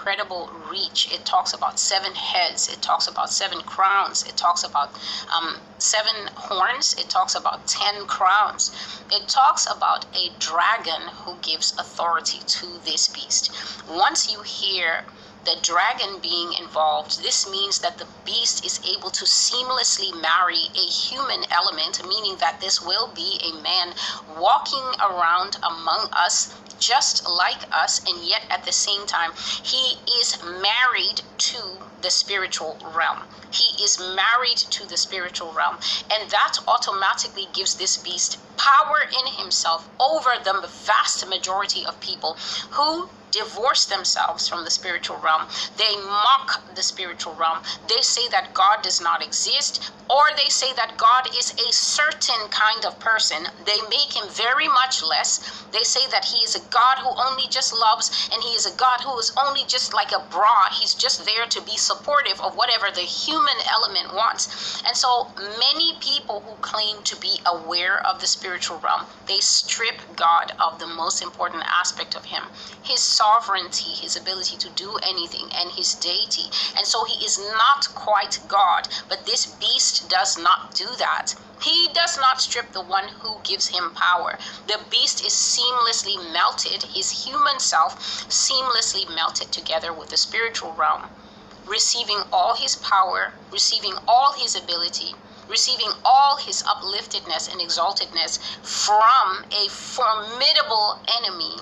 incredible reach. It talks about 7 heads. It talks about 7 crowns. It talks about 7 horns. It talks about 10 crowns. It talks about a dragon who gives authority to this beast. Once you hear the dragon being involved, this means that the beast is able to seamlessly marry a human element, meaning that this will be a man walking around among us just like us, and yet at the same time he is married to the spiritual realm. He is married to the spiritual realm, and that automatically gives this beast power in himself over the vast majority of people who divorce themselves from the spiritual realm. They mock the spiritual realm. They say that God does not exist, or they say that God is a certain kind of person. They make him very much less. They say that he is a God who only just loves, and he is a God who is only just like a bra. He's just there to be supportive of whatever the human element wants. And so many people who claim to be aware of the spiritual realm, they strip God of the most important aspect of him, his sovereignty, his ability to do anything, and his deity. And so he is not quite God, but this beast does not do that. He does not strip the one who gives him power. The beast is seamlessly melted, his human self seamlessly melted together with the spiritual realm, receiving all his power, receiving all his ability, receiving all his upliftedness and exaltedness from a formidable enemy,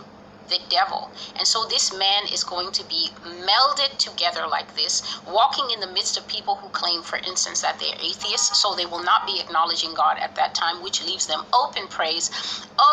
the devil. And so this man is going to be melded together like this, walking in the midst of people who claim, for instance, that they're atheists, so they will not be acknowledging God at that time, which leaves them open praise,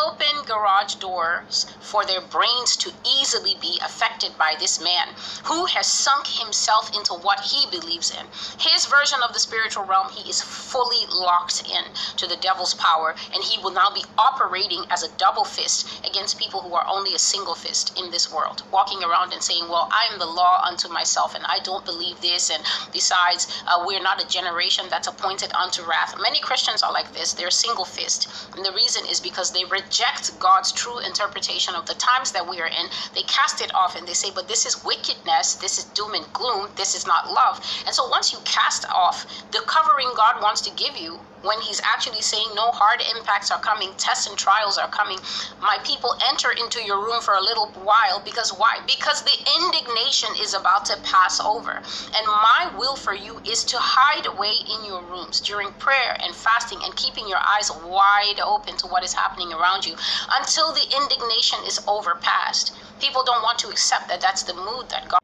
open garage doors for their brains to easily be affected by this man who has sunk himself into what he believes in. His version of the spiritual realm, he is fully locked in to the devil's power, and he will now be operating as a double fist against people who are only a single fist in this world, walking around and saying, well, I am the law unto myself, and I don't believe this, and besides, we're not a generation that's appointed unto wrath. Many Christians are like this. They're single fist, and the reason is because they reject God's true interpretation of the times that we are in. They cast it off and they say, but this is wickedness, this is doom and gloom, this is not love. And so once you cast off the covering God wants to give you, when he's actually saying no hard impacts are coming, tests and trials are coming, my people, enter into your room for a little while. Because why? Because the indignation is about to pass over. And my will for you is to hide away in your rooms during prayer and fasting and keeping your eyes wide open to what is happening around you until the indignation is overpassed. People don't want to accept that that's the mood that God.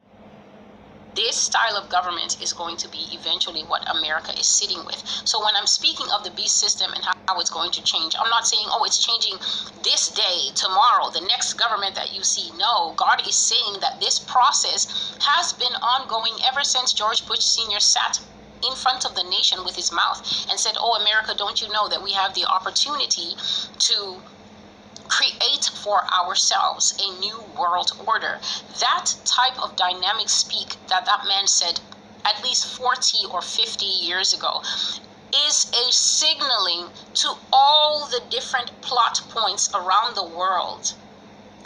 This style of government is going to be eventually what America is sitting with. So when I'm speaking of the beast system and how it's going to change, I'm not saying, oh, it's changing this day, tomorrow, the next government that you see. No, God is saying that this process has been ongoing ever since George Bush Sr. sat in front of the nation with his mouth and said, oh, America, don't you know that we have the opportunity to create for ourselves a new world order? That type of dynamic speak that man said at least 40 or 50 years ago is a signaling to all the different plot points around the world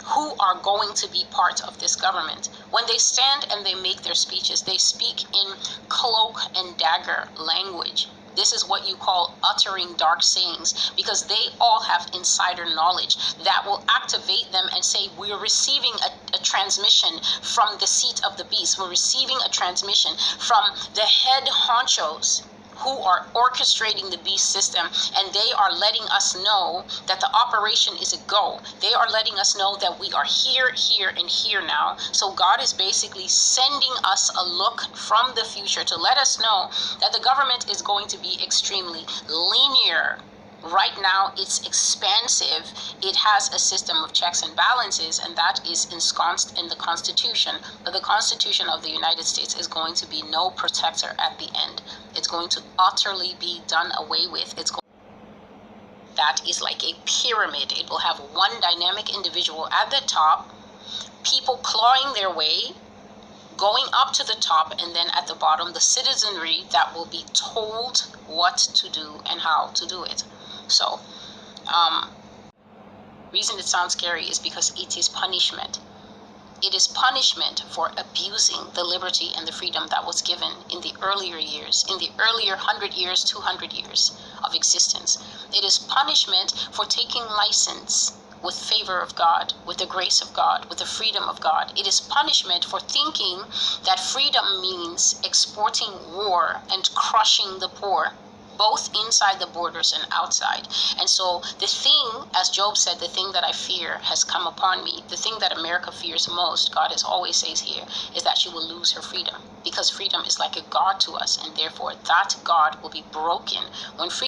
who are going to be part of this government. When they stand and they make their speeches, they speak in cloak and dagger language. This is what you call uttering dark sayings, because they all have insider knowledge that will activate them and say, we're receiving a transmission from the seat of the beast. We're receiving a transmission from the head honchos who are orchestrating the beast system, and they are letting us know that the operation is a go. They are letting us know that we are here, and here now. So God is basically sending us a look from the future to let us know that the government is going to be extremely linear. Right now, it's expansive. It has a system of checks and balances, and that is ensconced in the Constitution. But the Constitution of the United States is going to be no protector at the end. It's going to utterly be done away with. That is like a pyramid. It will have one dynamic individual at the top, people clawing their way, going up to the top, and then at the bottom, the citizenry that will be told what to do and how to do it. So, reason it sounds scary is because it is punishment. It is punishment for abusing the liberty and the freedom that was given in the earlier years, in the earlier 100 years, 200 years of existence. It is punishment for taking license with favor of God, with the grace of God, with the freedom of God. It is punishment for thinking that freedom means exporting war and crushing the poor, both inside the borders and outside. And so the thing, as Job said, the thing that I fear has come upon me. The thing that America fears most, God has always says here, is that she will lose her freedom, because freedom is like a God to us, and therefore that God will be broken when freedom